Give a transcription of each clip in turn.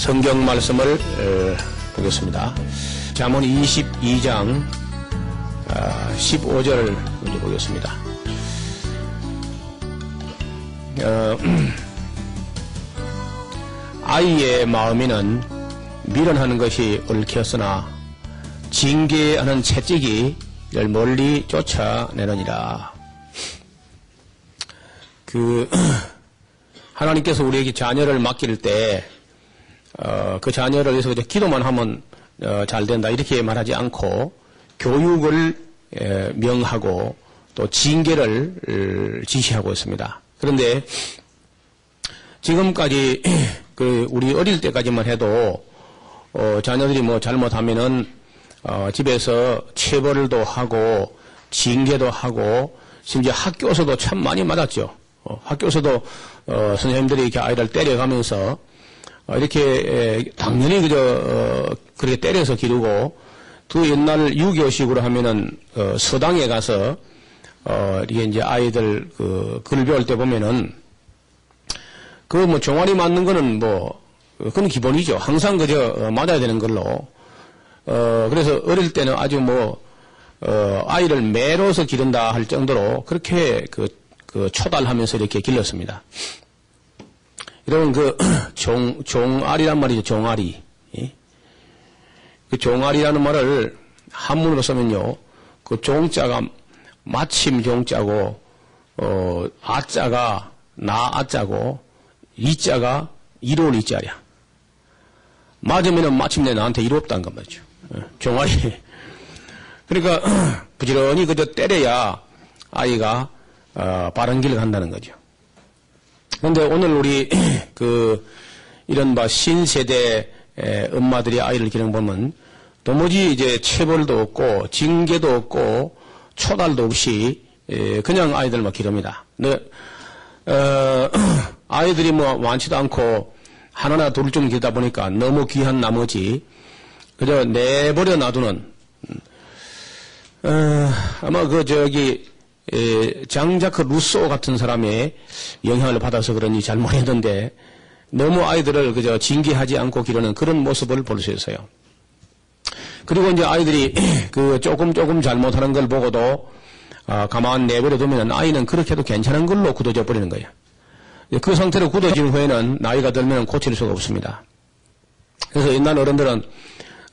성경 말씀을 보겠습니다. 잠언 22장 15절을 먼저 보겠습니다. 아이의 마음에는 미련하는 것이 얽혔으나 징계하는 채찍이 이를 멀리 쫓아내느니라. 하나님께서 우리에게 자녀를 맡길 때 그 자녀를 위해서 기도만 하면 잘 된다 이렇게 말하지 않고 교육을 명하고 또 징계를 지시하고 있습니다. 그런데 지금까지 우리 어릴 때까지만 해도 자녀들이 뭐 잘못하면은 집에서 체벌도 하고 징계도 하고 심지어 학교에서도 참 많이 맞았죠. 학교에서도 선생님들이 이렇게 아이를 때려가면서 이렇게 당연히 그렇게 때려서 기르고 또 옛날 유교식으로 하면은 서당에 가서 이게 이제 아이들 글 배울 때 보면은 뭐 종아리 맞는 거는 그건 기본이죠. 항상 맞아야 되는 걸로. 그래서 어릴 때는 아주 아이를 매로서 기른다 할 정도로 그렇게 초달하면서 이렇게 길렀습니다. 여러분, 종아리란 말이죠, 종아리. 그 종아리라는 말을 한문으로 쓰면요, 종자가 마침 종자고, 아자가 나아자고, 이자가 이로울 이자랴. 맞으면은 마침내 나한테 이롭다는 것 말이죠. 종아리. 그러니까, 부지런히 때려야 아이가, 바른 길을 간다는 거죠. 그런데 오늘 우리, 이런 신세대 엄마들이 아이를 기르는 보면, 도무지 이제 체벌도 없고, 징계도 없고, 초달도 없이, 그냥 아이들만 기릅니다. 아이들이 많지도 않고, 하나나 둘 좀 기르다 보니까 너무 귀한 나머지, 그저 내버려 놔두는, 아마 장자크 루소 같은 사람의 영향을 받아서 그런지 잘 모르겠는데, 너무 아이들을 그저 징계하지 않고 기르는 그런 모습을 볼 수 있어요. 그리고 이제 아이들이 조금 잘못하는 걸 보고도, 가만 내버려 두면 아이는 그렇게 해도 괜찮은 걸로 굳어져 버리는 거예요. 그 상태로 굳어진 후에는 나이가 들면 고칠 수가 없습니다. 그래서 옛날 어른들은,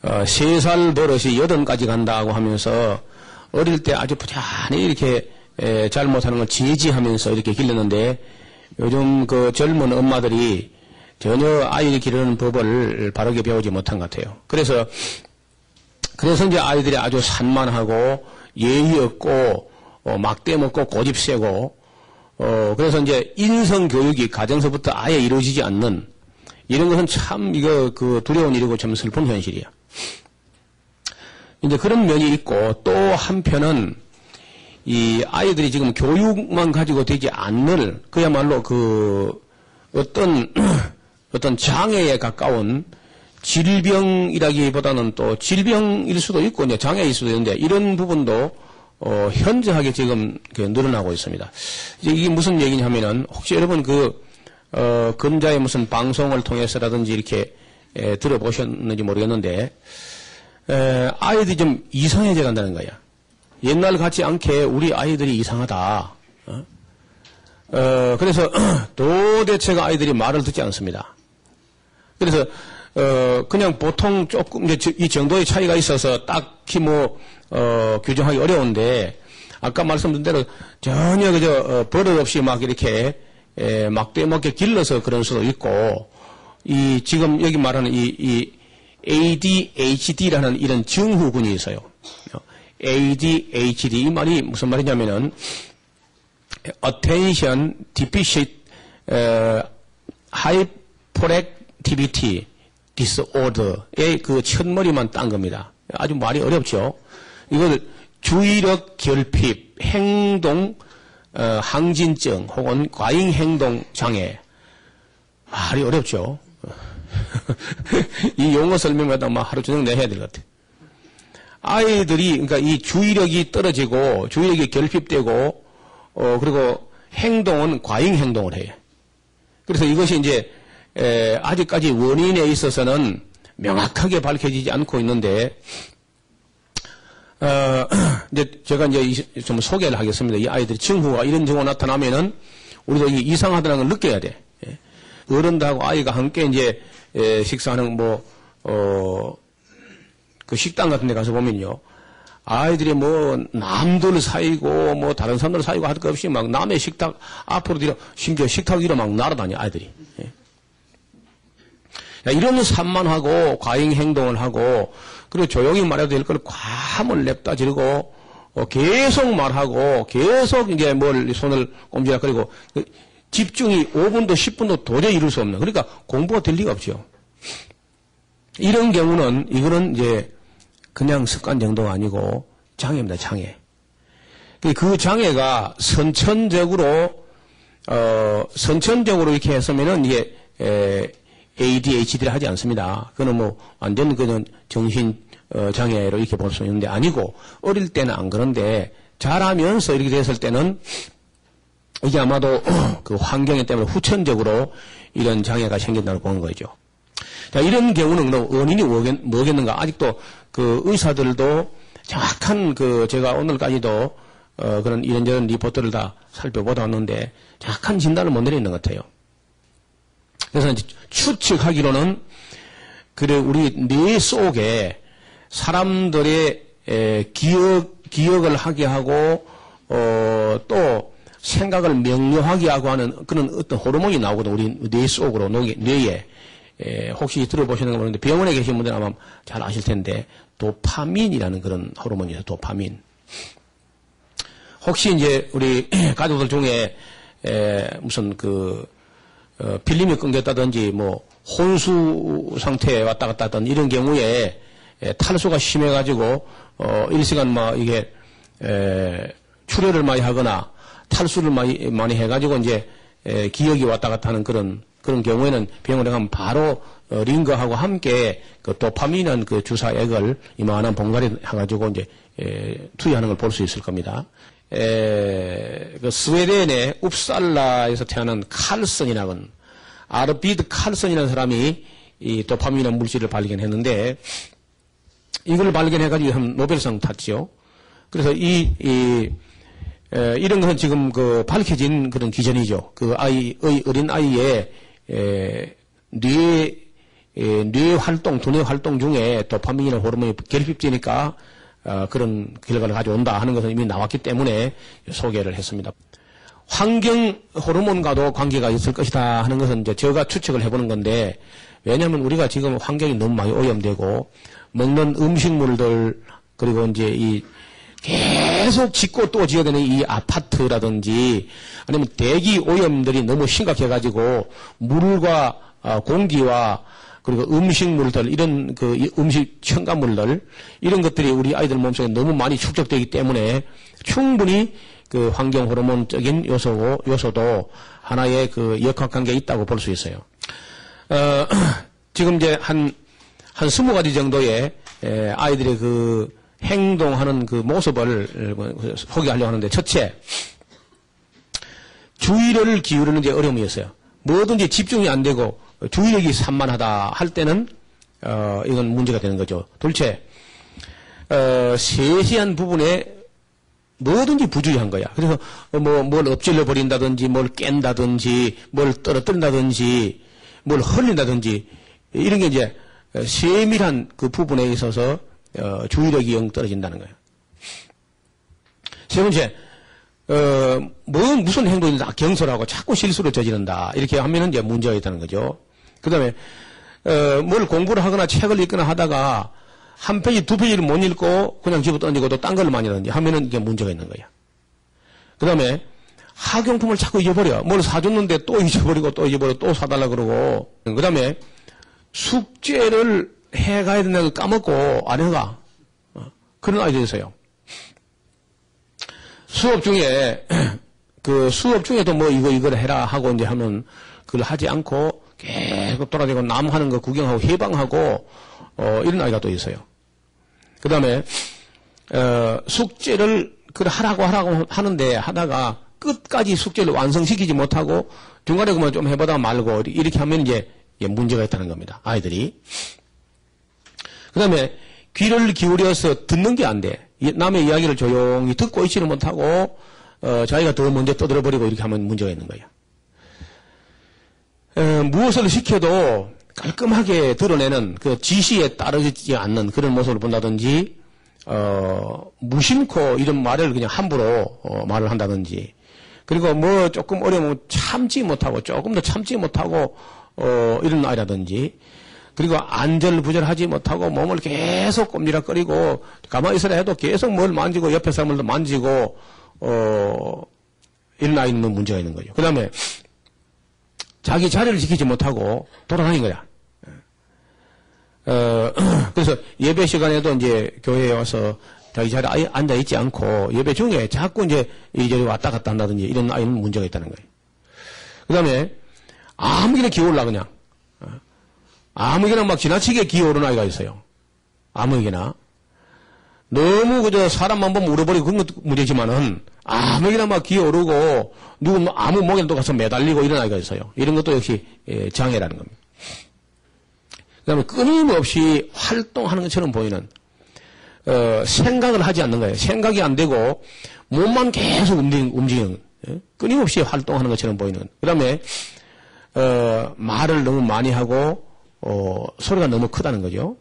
3살 버릇이 8까지 간다고 하면서 어릴 때 아주 부지런히 이렇게 잘못하는 걸 제지하면서 이렇게 길렀는데 요즘 젊은 엄마들이 전혀 아이를 기르는 법을 바르게 배우지 못한 것 같아요. 그래서 이제 아이들이 아주 산만하고 예의 없고 막대 먹고 고집 세고 그래서 이제 인성 교육이 가정서부터 아예 이루어지지 않는 이런 것은 참 두려운 일이고 참 슬픈 현실이야. 이제 그런 면이 있고 또 한편은 이 아이들이 지금 교육만 가지고 되지 않는 그야말로 어떤 장애에 가까운 질병이라기보다는 또 질병일 수도 있고 이제 장애일 수도 있는데 이런 부분도 현저하게 지금 늘어나고 있습니다. 이게 무슨 얘기냐면은 혹시 여러분 근자의 무슨 방송을 통해서라든지 이렇게 들어보셨는지 모르겠는데 아이들이 좀 이상해져 간다는 거야. 옛날 같지 않게 우리 아이들이 이상하다. 그래서 도대체가 아이들이 말을 듣지 않습니다. 그래서 그냥 보통 조금 이제 이 정도의 차이가 있어서 딱히 규정하기 어려운데 아까 말씀드린 대로 전혀 버릇 없이 막 이렇게 막대 먹게 길러서 그런 수도 있고 지금 여기 말하는 이 ADHD라는 이런 증후군이 있어요. ADHD 이 말이 무슨 말이냐면은 Attention Deficit Hyperactivity Disorder의 첫머리만 딴 겁니다. 아주 말이 어렵죠. 이걸 주의력 결핍, 행동 항진증 혹은 과잉 행동 장애 말이 어렵죠. 이 용어 설명마다 하루 종일 내야 될 것 같아요. 아이들이 그러니까 이 주의력이 떨어지고 주의력이 결핍되고 그리고 행동은 과잉 행동을 해요. 그래서 이것이 이제 아직까지 원인에 있어서는 명확하게 밝혀지지 않고 있는데, 이제 제가 이제 좀 소개를 하겠습니다. 이 아이들이 징후가 이런 징후가 나타나면은 우리도 이상하다는 걸 느껴야 돼. 어른들하고 아이가 함께 이제 식사하는 그 식당 같은 데 가서 보면요. 아이들이 뭐 남들 사이고 뭐 다른 사람들 사이고 할 것 없이 막 남의 식탁 앞으로 뒤로 심지어 식탁 위로 막 날아다녀 아이들이. 이런 산만하고 과잉 행동을 하고 그리고 조용히 말해도 될 걸 과함을 냅다 지르고 계속 말하고 계속 이제 뭘 손을 꼼지락거리고 집중이 5분도 10분도 도저히 이룰 수 없는 그러니까 공부가 될 리가 없죠. 이런 경우는 이거는 이제 그냥 습관 정도가 아니고 장애입니다. 장애. 그 장애가 선천적으로 이렇게 했으면은 이게 ADHD를 하지 않습니다. 그거는 뭐 완전 그냥 정신 장애로 이렇게 볼 수 있는데 아니고 어릴 때는 안 그런데 자라면서 이렇게 됐을 때는 이게 아마도 그 환경 때문에 후천적으로 이런 장애가 생긴다고 보는 거죠. 자, 이런 경우는 원인이 뭐겠는가? 아직도 그 의사들도 정확한 제가 오늘까지도 그런 이런저런 리포트를 다 살펴보다 왔는데 정확한 진단을 못 내리는 것 같아요. 그래서 이제 추측하기로는 그래 우리 뇌 속에 사람들의 기억을 하게 하고 또 생각을 명료하게 하고 하는 그런 어떤 호르몬이 나오거든 우리 뇌 속으로 뇌에 혹시 들어보시는 거 모르는데 병원에 계신 분들은 아마 잘 아실 텐데 도파민이라는 그런 호르몬이 있어요. 도파민. 혹시 이제 우리 가족들 중에 무슨 필름이 끊겼다든지 뭐 혼수 상태에 왔다 갔다 하던 이런 경우에 탈수가 심해가지고 일시간 막 이게 출혈을 많이 하거나 탈수를 많이 해가지고 이제 기억이 왔다 갔다 하는 그런 경우에는 병원에 가면 바로 링거하고 함께 그 도파민이라는 그 주사액을 이만한 봉다리 해가지고 이제 투여하는 걸 볼 수 있을 겁니다. 그 스웨덴의 웁살라에서 태어난 칼슨이라는 아르비드 칼슨이라는 사람이 이 도파민이라는 물질을 발견했는데 이걸 발견해가지고 노벨상 탔죠. 그래서 이런 것은 지금 밝혀진 그런 기전이죠. 어린 아이의 뇌 활동, 두뇌 활동 중에 도파민이라는 호르몬이 결핍되니까 그런 결과를 가져온다 하는 것은 이미 나왔기 때문에 소개를 했습니다. 환경 호르몬과도 관계가 있을 것이다 하는 것은 이제 제가 추측을 해보는 건데 왜냐하면 우리가 지금 환경이 너무 많이 오염되고 먹는 음식물들 그리고 이제 계속 짓고 또 지어야 되는 이 아파트라든지 아니면 대기 오염들이 너무 심각해가지고 물과 공기와 그리고 음식물들 이런 음식 첨가물들 이런 것들이 우리 아이들 몸속에 너무 많이 축적되기 때문에 충분히 그 환경 호르몬적인 요소도 하나의 그 역학관계가 있다고 볼 수 있어요. 지금 이제 한 20가지 정도의 아이들의 행동하는 모습을 소개하려고 하는데 첫째, 주의력을 기울이는 데 어려움이 있어요. 뭐든지 집중이 안 되고 주의력이 산만하다 할 때는 이건 문제가 되는 거죠. 둘째, 세세한 부분에 뭐든지 부주의한 거야. 그래서 뭘 엎질러 버린다든지 뭘 깬다든지 뭘 떨어뜨린다든지 뭘 흘린다든지 이런 게 이제 세밀한 그 부분에 있어서 주의력이 영 떨어진다는 거예요. 세 번째, 무슨 행동이든 다 경솔하고 자꾸 실수를 저지른다. 이렇게 하면은 이제 문제가 있다는 거죠. 그 다음에, 뭘 공부를 하거나 책을 읽거나 하다가 한 페이지, 두 페이지를 못 읽고 그냥 집어 던지고 또 딴 걸 많이 던지 하면은 이게 문제가 있는 거야. 그 다음에 학용품을 자꾸 잊어버려. 뭘 사줬는데 또 잊어버리고 또 잊어버리고 또 사달라 그러고. 그 다음에 숙제를 해가야 된다고 까먹고 안 해가. 그런 아이들이 있어요. 수업 중에, 수업 중에도 뭐 이걸 해라 하고 이제 하면 그걸 하지 않고 계속 돌아다니고 남 하는 거 구경하고 해방하고, 이런 아이가 또 있어요. 그 다음에, 숙제를 하라고 하는데 하다가 끝까지 숙제를 완성시키지 못하고 중간에 그만 좀 해보다가 말고 이렇게 하면 이제 문제가 있다는 겁니다. 아이들이. 그 다음에 귀를 기울여서 듣는 게 안 돼. 남의 이야기를 조용히 듣고 있지는 못하고 자기가 더 먼저 떠들어버리고 이렇게 하면 문제가 있는 거예요. 무엇을 시켜도 깔끔하게 드러내는 그 지시에 따르지 않는 그런 모습을 본다든지 무심코 이런 말을 그냥 함부로 말을 한다든지, 그리고 뭐 조금 어려우면 참지 못하고 조금 더 참지 못하고 이런 아이라든지, 그리고 안절부절하지 못하고 몸을 계속 꼼지락거리고 가만히 있으라 해도 계속 뭘 만지고 옆에 사람들도 만지고 이런 아이는 문제가 있는 거죠. 그 다음에 자기 자리를 지키지 못하고 돌아다닌 거야. 그래서 예배 시간에도 이제 교회에 와서 자기 자리에 앉아있지 않고 예배 중에 자꾸 이제 이리저리 왔다 갔다 한다든지 이런 아이는 문제가 있다는 거예요. 그 다음에 아무개나 기어올라 그냥. 아무개나 막 지나치게 기어오르는 아이가 있어요. 아무개나. 너무 그저 사람만 보면 울어버리고 그런 것도 문제지만은 아무개나 막 기어오르고 누구 아무 목에도 가서 매달리고 이런 아이가 있어요. 이런 것도 역시 장애라는 겁니다. 그 다음에 끊임없이 활동하는 것처럼 보이는 생각을 하지 않는 거예요. 생각이 안 되고 몸만 계속 움직이는 끊임없이 활동하는 것처럼 보이는. 그 다음에 말을 너무 많이 하고 소리가 너무 크다는 거죠.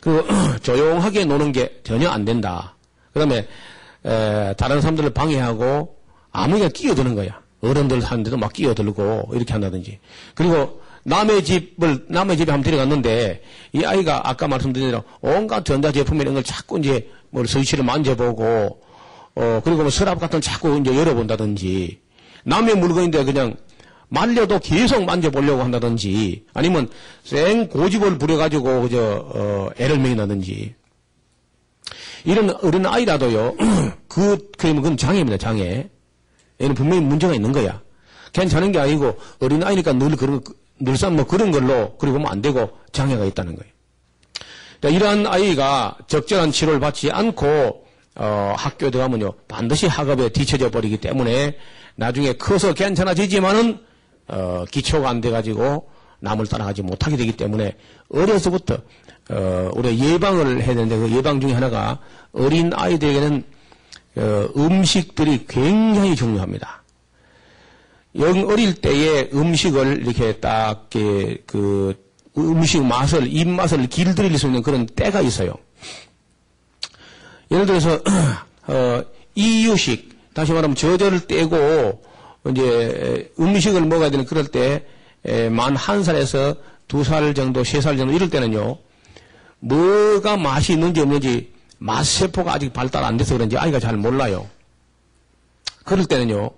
그리고 조용하게 노는 게 전혀 안 된다. 그 다음에 다른 사람들을 방해하고 아무나 끼어드는 거야. 어른들 하는데도 막 끼어들고 이렇게 한다든지. 그리고 남의 집에 한번 데려갔는데 이 아이가 아까 말씀드린 대로 온갖 전자제품 이런 걸 자꾸 이제 뭐 스위치를 만져보고 그리고 뭐 서랍 같은 걸 자꾸 이제 열어본다든지, 남의 물건인데 그냥 말려도 계속 만져보려고 한다든지, 아니면 생 고집을 부려가지고 그저 애를 먹인다든지, 이런 어린 아이라도요 그러면 그건 장애입니다. 장애. 얘는 분명히 문제가 있는 거야. 괜찮은 게 아니고 어린 아이니까 늘상 뭐 그런 걸로 그리고 뭐 안 되고 장애가 있다는 거예요. 그러니까 이러한 아이가 적절한 치료를 받지 않고 학교에 들어가면요 반드시 학업에 뒤처져 버리기 때문에 나중에 커서 괜찮아지지만은 기초가 안 돼가지고 남을 따라가지 못하게 되기 때문에 어려서부터 우리가 예방을 해야 되는데 그 예방 중에 하나가 어린 아이들에게는 음식들이 굉장히 중요합니다. 어릴 때에 음식을 이렇게 딱 그 음식 맛을 입맛을 길들일 수 있는 그런 때가 있어요. 예를 들어서 이유식, 다시 말하면 저절을 떼고 이제 음식을 먹어야 되는 그럴 때 만 1살에서 2살 정도, 3살 정도 이럴 때는요 뭐가 맛이 있는지 없는지 맛세포가 아직 발달 안 돼서 그런지 아이가 잘 몰라요. 그럴 때는요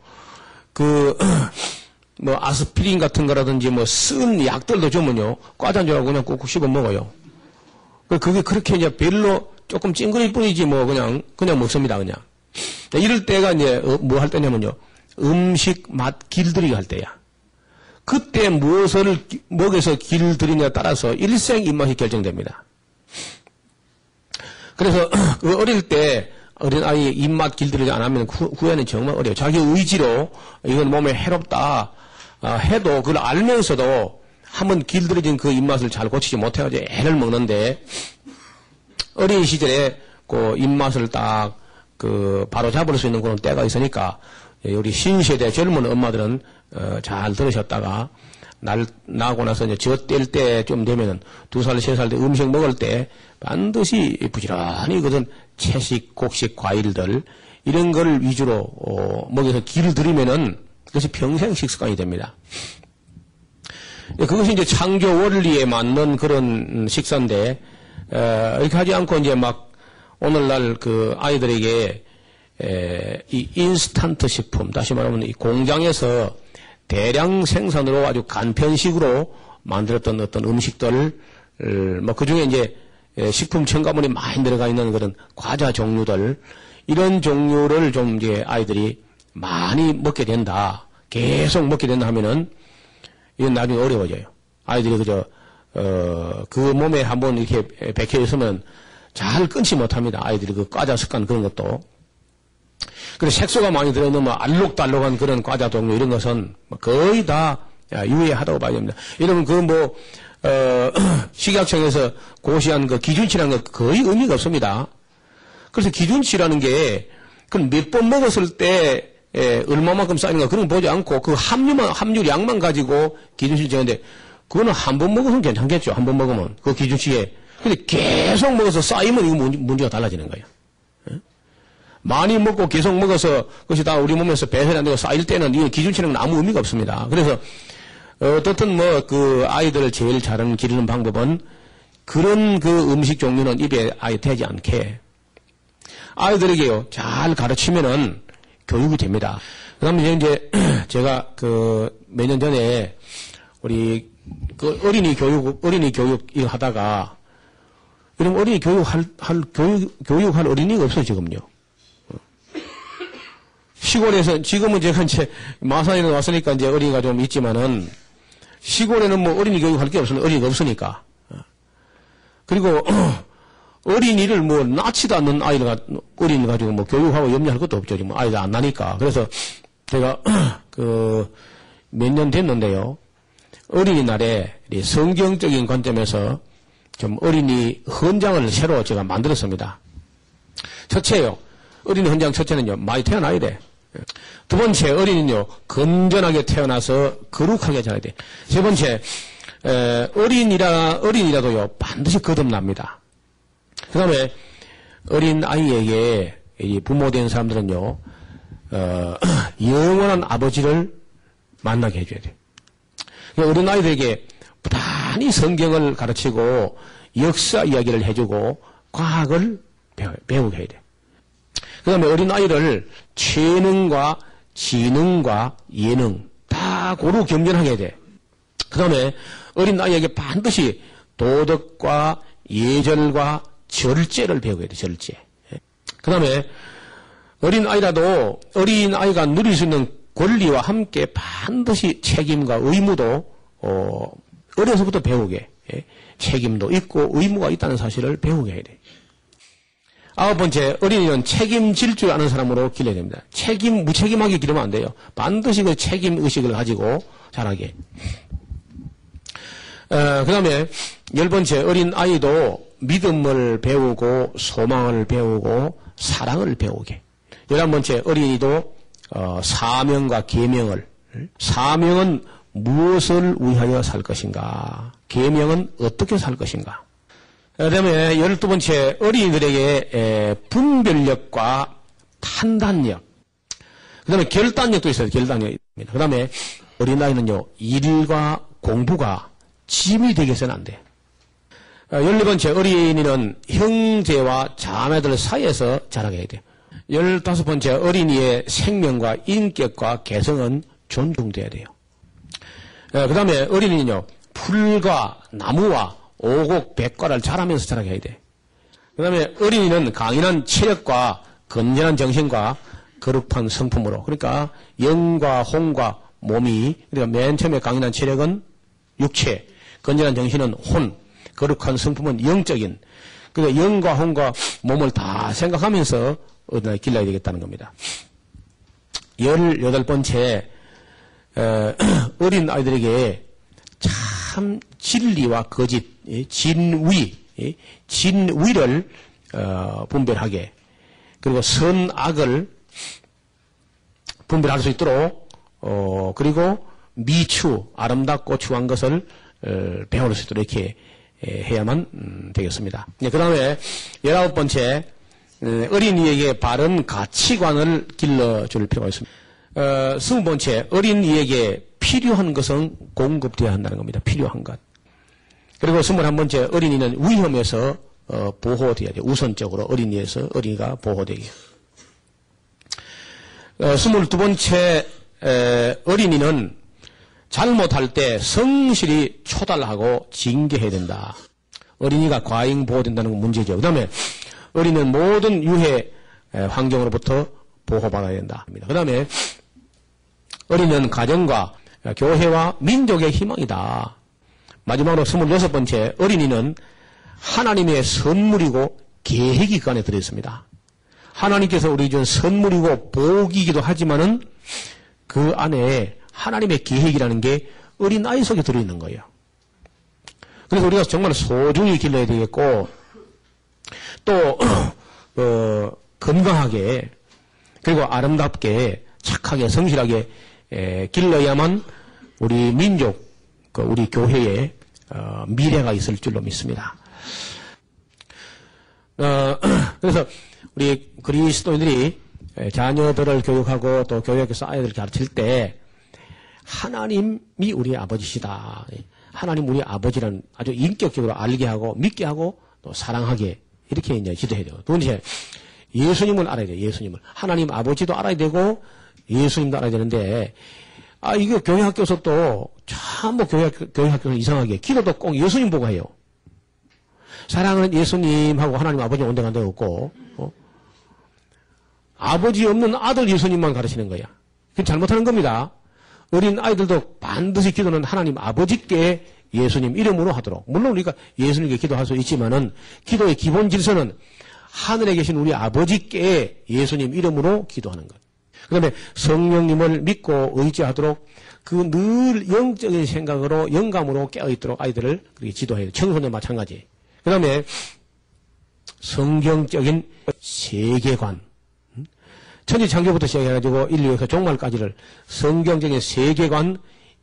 뭐 아스피린 같은 거라든지 뭐 쓴 약들도 주면요 과자 줄 알고 그냥 꾹꾹 씹어 먹어요. 그게 그렇게 이제 별로 조금 찡그릴 뿐이지 뭐 그냥 먹습니다. 그냥. 이럴 때가 이제 뭐 할 때냐면요 음식 맛 길들이기 할 때야. 그때 무엇을 먹여서 길들이냐에 따라서 일생 입맛이 결정됩니다. 그래서 그 어릴 때 어린 아이 입맛 길들이지 안 하면 후에는 정말 어려워요. 자기 의지로 이건 몸에 해롭다 해도 그걸 알면서도 한번 길들여진 그 입맛을 잘 고치지 못해가지고 애를 먹는데, 어린 시절에 그 입맛을 딱 바로 잡을 수 있는 그런 때가 있으니까 우리 신세대 젊은 엄마들은 잘 들으셨다가 나고 나서 이제 젖뗄 때 좀 되면은 2살, 3살 때 음식 먹을 때 반드시 부지런히 그런 채식, 곡식, 과일들 이런 걸 위주로 먹여서 길을 들이면은 그것이 평생 식습관이 됩니다. 그것이 이제 창조 원리에 맞는 그런 식사인데 이렇게 하지 않고 이제 막 오늘날 그 아이들에게 이 인스턴트 식품, 다시 말하면 이 공장에서 대량 생산으로 아주 간편식으로 만들었던 어떤 음식들, 뭐 그 중에 이제 식품 첨가물이 많이 들어가 있는 그런 과자 종류들, 이런 종류를 좀 이제 아이들이 많이 먹게 된다, 계속 먹게 된다 하면은 이건 나중에 어려워져요. 아이들이 그 몸에 한번 이렇게 박혀 있으면 잘 끊지 못합니다. 아이들이 그 과자 습관 그런 것도. 그리고 색소가 많이 들어있는 뭐 알록달록한 그런 과자 종류 이런 것은 거의 다 유의하다고 봐야 됩니다. 여러분, 식약청에서 고시한 그 기준치라는 거 거의 의미가 없습니다. 그래서 기준치라는 게, 그건 몇 번 먹었을 때, 얼마만큼 쌓이는가 그런 거 보지 않고, 그 함유량만 가지고 기준치를 정하는데, 그거는 한 번 먹으면 괜찮겠죠. 한 번 먹으면. 그 기준치에. 근데 계속 먹어서 쌓이면 이거 문제가 달라지는 거예요. 많이 먹고 계속 먹어서 그것이 다 우리 몸에서 배설이 안 되고 쌓일 때는 이 기준치는 아무 의미가 없습니다. 그래서 어떻든 아이들을 제일 잘 기르는 방법은 그런 그 음식 종류는 입에 아예 대지 않게 아이들에게요 잘 가르치면은 교육이 됩니다. 그다음에 이제 제가 몇 년 전에 우리 어린이 교육 이거 하다가 이런 어린이 교육할 어린이가 없어요 지금요. 시골에서, 지금은 제가 이제 마산에 왔으니까 이제 어린이가 좀 있지만은, 시골에는 뭐 어린이 교육할 게 어린이가 없으니까. 그리고, 어린이를 뭐 낳지도 않는 어린이 가지고 뭐 교육하고 염려할 것도 없죠. 지금 아이가 안 나니까. 그래서 제가, 몇 년 됐는데요. 어린이날에 성경적인 관점에서 좀 어린이 헌장을 새로 제가 만들었습니다. 첫째요. 어린이 헌장 첫째는요, 많이 태어나야 돼. 두 번째, 어린이는요, 건전하게 태어나서 거룩하게 자라야 돼. 세 번째, 어린이라도요, 반드시 거듭납니다. 그 다음에, 어린 아이에게, 이 부모 된 사람들은요, 영원한 아버지를 만나게 해줘야 돼. 어린 아이들에게 부단히 성경을 가르치고, 역사 이야기를 해주고, 과학을 배우게 해야 돼. 그 다음에 어린아이를 재능과 지능과 예능 다 고루 겸손하게 해야 돼. 그 다음에 어린아이에게 반드시 도덕과 예절과 절제를 배우게 해야 돼. 절제. 그 다음에 어린아이라도 어린아이가 누릴 수 있는 권리와 함께 반드시 책임과 의무도 어려서부터 배우게 책임도 있고 의무가 있다는 사실을 배우게 해야 돼. 아홉 번째, 어린이는 책임질 줄 아는 사람으로 길러야 됩니다. 무책임하게 기르면 안 돼요. 반드시 그 책임 의식을 가지고 자라게. 그 다음에, 10번째, 어린 아이도 믿음을 배우고, 소망을 배우고, 사랑을 배우게. 11번째, 어린이도, 사명과 계명을. 사명은 무엇을 위하여 살 것인가? 계명은 어떻게 살 것인가? 그 다음에 12번째, 어린이들에게 분별력과 판단력, 그 다음에 결단력도 있어요. 결단력입니다. 그 다음에 어린아이는요, 일과 공부가 짐이 되게 해서는 안 돼. 12번째, 어린이는 형제와 자매들 사이에서 자라게 해야 돼. 15번째, 어린이의 생명과 인격과 개성은 존중돼야 돼요. 그 다음에 어린이는요, 풀과 나무와 오곡, 백과를 잘하면서 자라게 해야 돼. 그 다음에 어린이는 강인한 체력과 건전한 정신과 거룩한 성품으로. 그러니까 영과 혼과 몸이, 그러니까 맨 처음에 강인한 체력은 육체, 건전한 정신은 혼, 거룩한 성품은 영적인. 그러니까 영과 혼과 몸을 다 생각하면서 어린아이 길러야 되겠다는 겁니다. 18번째, 어린 아이들에게 참 진리와 거짓, 진위를 분별하게, 그리고 선악을 분별할 수 있도록 그리고 미추, 아름답고 추한 것을 배울 수 있도록 이렇게 해야만 되겠습니다. 그 다음에 19번째, 어린이에게 바른 가치관을 길러줄 필요가 있습니다. 20번째, 어린이에게 필요한 것은 공급되어야 한다는 겁니다. 필요한 것. 그리고 21번째, 어린이는 위험에서 보호되어야 돼요. 우선적으로 어린이가 보호되게. 22번째, 어린이는 잘못할 때 성실히 초달하고 징계해야 된다. 어린이가 과잉 보호된다는 건 문제죠. 그 다음에 어린이는 모든 유해 환경으로부터 보호받아야 된다. 그 다음에 어린이는 가정과 교회와 민족의 희망이다. 마지막으로 26번째, 어린이는 하나님의 선물이고 계획이 그 안에 들어있습니다. 하나님께서 우리 준 선물이고 복이기도 하지만은 그 안에 하나님의 계획이라는 게 어린아이 속에 들어있는 거예요. 그래서 우리가 정말 소중히 길러야 되겠고, 또, 건강하게, 그리고 아름답게, 착하게, 성실하게, 길러야만 우리 민족, 우리 교회에, 미래가 있을 줄로 믿습니다. 그래서 우리 그리스도인들이 자녀들을 교육하고 또 교육에서 아이들을 가르칠 때, 하나님이 우리 아버지시다. 하나님 우리 아버지는 아주 인격적으로 알게 하고 믿게 하고 또 사랑하게 이렇게 이제 지도해야 돼요. 두 번째, 예수님을 알아야 돼요. 예수님을. 하나님 아버지도 알아야 되고 예수님도 알아야 되는데, 이거 교회 학교에서도 참 교회 학교에서 이상하게 기도도 꼭 예수님 보고 해요. 사랑하는 예수님하고 하나님 아버지 온데간데 없고, 아버지 없는 아들 예수님만 가르치는 거야. 그건 잘못하는 겁니다. 어린 아이들도 반드시 기도는 하나님 아버지께 예수님 이름으로 하도록. 물론 우리가 예수님께 기도할 수 있지만은 기도의 기본 질서는 하늘에 계신 우리 아버지께 예수님 이름으로 기도하는 것. 그 다음에 성령님을 믿고 의지하도록 그 늘 영적인 생각으로 영감으로 깨어있도록 아이들을 그렇게 지도해요. 청소년 마찬가지. 그 다음에 성경적인 세계관. 천지창조부터 시작해가지고 인류에서 종말까지를 성경적인 세계관,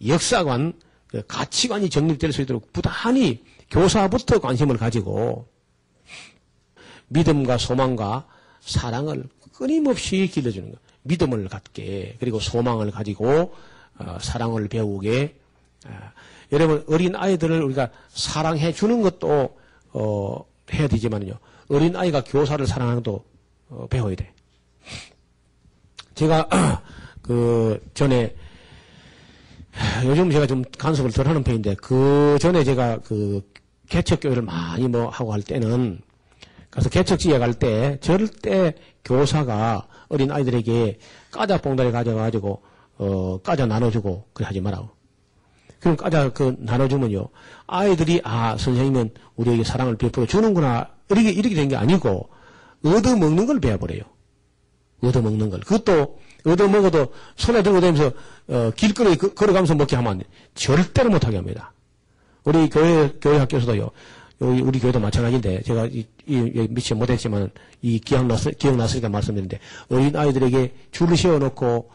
역사관, 가치관이 정립될 수 있도록 부단히 교사부터 관심을 가지고 믿음과 소망과 사랑을 끊임없이 길러주는 것. 믿음을 갖게, 그리고 소망을 가지고 사랑을 배우게. 여러분, 어린 아이들을 우리가 사랑해 주는 것도 해야 되지만요. 어린 아이가 교사를 사랑하는 것도 배워야 돼. 제가 전에 요즘 제가 좀 간섭을 덜 하는 편인데 전에 제가 개척교회를 많이 하고 할 때는 가서 개척지에 갈 때 절대 교사가 어린 아이들에게 과자 봉다리 가져가지고 과자 나눠주고 그래 하지 말라고. 그럼 과자 나눠주면요 아이들이 선생님은 우리에게 사랑을 베풀어 주는구나 이렇게 된 게 아니고 얻어먹는 걸 배워버려요. 얻어먹는 걸. 그것도 얻어먹어도 손에 들고 다니면서 길거리에 걸어가면서 먹게 하면 안 돼. 절대로 못하게 합니다. 우리 교회 학교에서도요. 우리 교회도 마찬가지인데 제가 미처 못했지만 기억났으니까 말씀드리는데 어린 아이들에게 줄을 세워놓고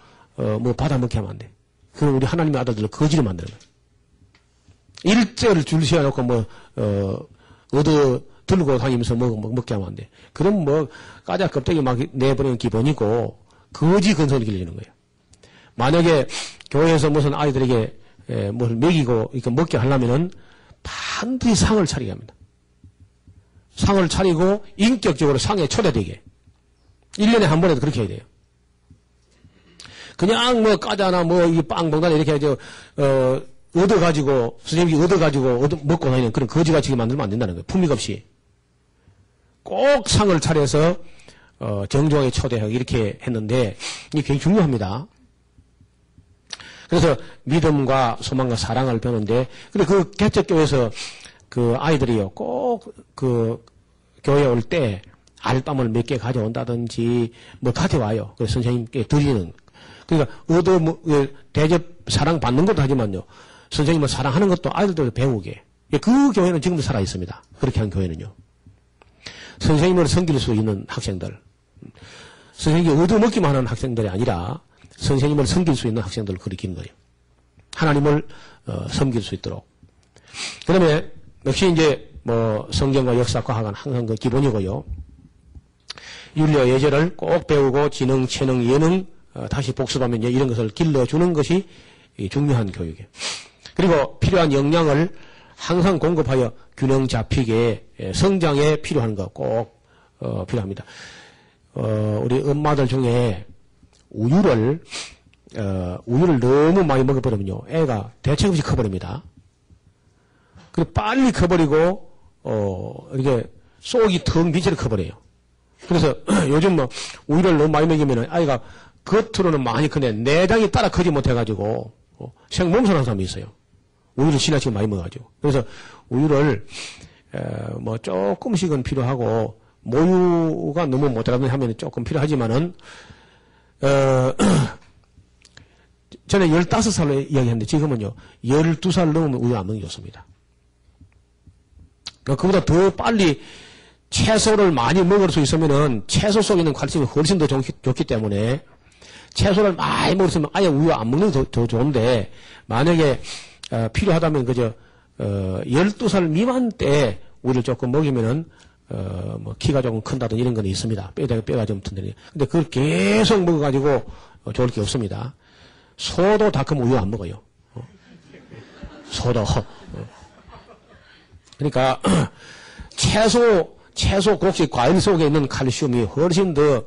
받아먹게 하면 안 돼. 그럼 우리 하나님의 아들들을 거지로 만드는 거예요. 일제를 줄 세워놓고 얻어 들고 다니면서 먹게 하면 안 돼. 그럼 과자 껍데기 막 내버리는 기본이고, 거지 근성을 길러주는 거예요. 만약에 교회에서 무슨 아이들에게 뭘 먹이고, 이렇게 먹게 하려면은 반드시 상을 차리게 합니다. 상을 차리고, 인격적으로 상에 초대되게. 1년에 한 번에도 그렇게 해야 돼요. 그냥 과자나 이 빵 봉다리 이렇게 해서, 얻어가지고, 선생님이 얻어가지고, 먹고 다니는 그런 거지같이 만들면 안 된다는 거예요. 품위가 없이. 꼭 상을 차려서 정중하게 초대하고 이렇게 했는데 이게 굉장히 중요합니다. 그래서 믿음과 소망과 사랑을 배우는데 근데 개척교회에서 아이들이요 꼭 교회에 올 때 알밤을 몇 개 가져온다든지 가져와요. 그래서 선생님께 드리는 그러니까 대접 사랑 받는 것도 하지만요 선생님을 사랑하는 것도 아이들도 배우게. 그 교회는 지금도 살아 있습니다. 그렇게 한 교회는요. 선생님을 섬길 수 있는 학생들, 선생님이 얻어먹기만 하는 학생들이 아니라 선생님을 섬길 수 있는 학생들을 가르치는 거예요. 하나님을 섬길 수 있도록. 그 다음에 역시 이제 성경과 역사, 과학은 항상 기본이고요. 윤리와 예절을 꼭 배우고 지능, 체능, 예능 다시 복습하면 이런 것을 길러주는 것이 중요한 교육이에요. 그리고 필요한 영양을 항상 공급하여 균형 잡히게 성장에 필요한 거 꼭 필요합니다. 우리 엄마들 중에 우유를 너무 많이 먹어버리면요 애가 대책 없이 커버립니다. 그리고 빨리 커버리고 이렇게 속이 텅 빈채로 커버려요. 그래서 요즘 우유를 너무 많이 먹이면 아이가 겉으로는 많이 크네 내장이 따라 크지 못해가지고 생몸살하는 사람이 있어요. 우유를 지나치게 많이 먹어가지고. 그래서 우유를, 조금씩은 필요하고, 모유가 너무 모자라든 하면 조금 필요하지만은, 전에 15살로 이야기했는데 지금은요, 12살 넘으면 우유 안 먹는 게 좋습니다. 그러니까 그보다 더 빨리 채소를 많이 먹을 수 있으면은 채소 속에 있는 칼슘이 훨씬 더 좋기 때문에 채소를 많이 먹었으면 아예 우유 안 먹는 게 더 좋은데 만약에 필요하다면 그저 12살 미만 때 우유를 조금 먹이면은 뭐 키가 조금 큰다든 이런 건 있습니다. 뼈가 좀 튼튼해. 근데 그걸 계속 먹어가지고 좋을 게 없습니다. 소도 다 크면 우유 안 먹어요. 소도. 그러니까 채소, 곡식, 과일 속에 있는 칼슘이 훨씬 더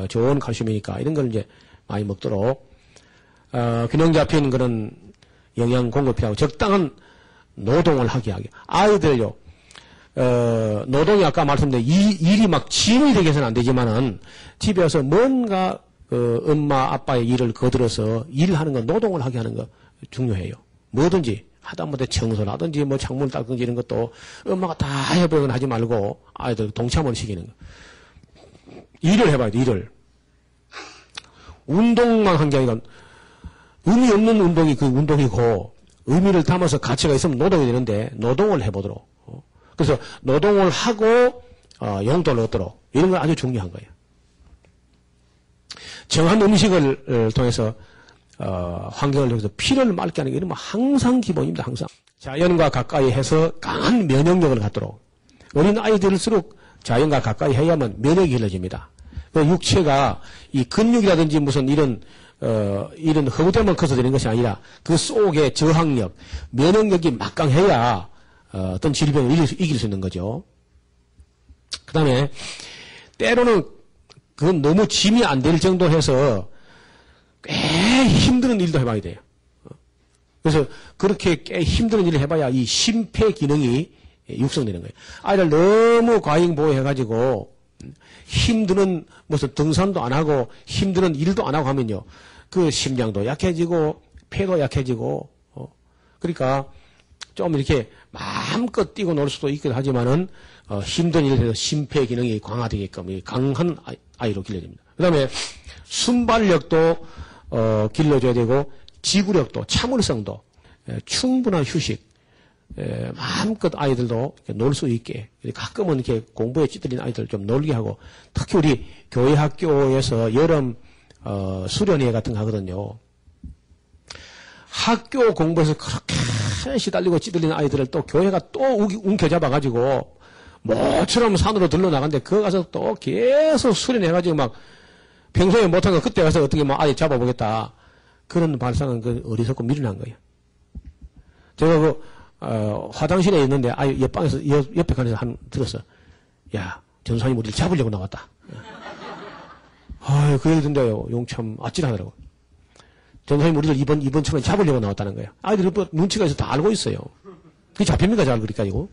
좋은 칼슘이니까 이런 걸 이제 많이 먹도록 균형 잡힌 그런 영양 공급이 하고 적당한 노동을 하게. 아이들요, 노동이 아까 말씀드린 일이 막 짐이 되게 해서는 안 되지만은 집에 와서 뭔가 엄마, 아빠의 일을 거들어서 일하는 거, 노동을 하게 하는 거 중요해요. 뭐든지. 하다못해 청소라든지 뭐 창문을 닦든지 이런 것도 엄마가 다 해보건 하지 말고 아이들 동참을 시키는 거. 일을 해봐야 돼, 일을. 운동만 한 게 아니라 의미 없는 운동이 그 운동이고 의미를 담아서 가치가 있으면 노동이 되는데 노동을 해보도록. 그래서 노동을 하고 용돈을 얻도록 이런 건 아주 중요한 거예요. 정한 음식을 통해서 환경을 통해서 피를 맑게 하는 게 이러면 항상 기본입니다. 항상. 자연과 가까이 해서 강한 면역력을 갖도록. 어린 아이들일수록 자연과 가까이 해야만 면역이 길러집니다. 그 육체가 이 근육이라든지 무슨 이런 허구대만 커서 되는 것이 아니라 그 속에 저항력, 면역력이 막강해야 어떤 질병을 이길 수 있는 거죠. 그 다음에 때로는 그건 너무 짐이 안 될 정도로 해서 꽤 힘든 일도 해봐야 돼요. 그래서 그렇게 꽤 힘든 일을 해봐야 이 심폐 기능이 육성되는 거예요. 아이를 너무 과잉보호해가지고 힘드는 무슨 등산도 안 하고 힘드는 일도 안 하고 하면요. 그 심장도 약해지고 폐도 약해지고 그러니까 좀 이렇게 마음껏 뛰고 놀 수도 있기도 하지만은 힘든 일을 해서 심폐 기능이 강화되게끔 강한 아이로 길러집니다. 그 다음에 순발력도 길러줘야 되고 지구력도 참을성도 충분한 휴식 마음껏 아이들도 놀 수 있게 가끔은 이렇게 공부에 찌들린 아이들 좀 놀게 하고 특히 우리 교회 학교에서 여름 수련회 같은 거 하거든요. 학교 공부에서 그렇게 시달리고 찌들린 아이들을 또 교회가 또 움켜잡아가지고 모처럼 산으로 들러나간데 그거 가서 또 계속 수련해가지고 막 평소에 못한 거 그때 가서 어떻게 막 아이 잡아보겠다. 그런 발상은 그 어리석고 미련한 거예요. 제가 화장실에 있는데 아이 옆방에서 옆에 간에서 들었어. 야, 전사님 우리를 잡으려고 나왔다. 그 얘기 듣는데요. 용참 아찔하더라고. 전사님 우리를 이번처럼 잡으려고 나왔다는 거예요. 아이들이 눈치가 있어 다 알고 있어요. 그게 잡힙니까 잘 그리까지고.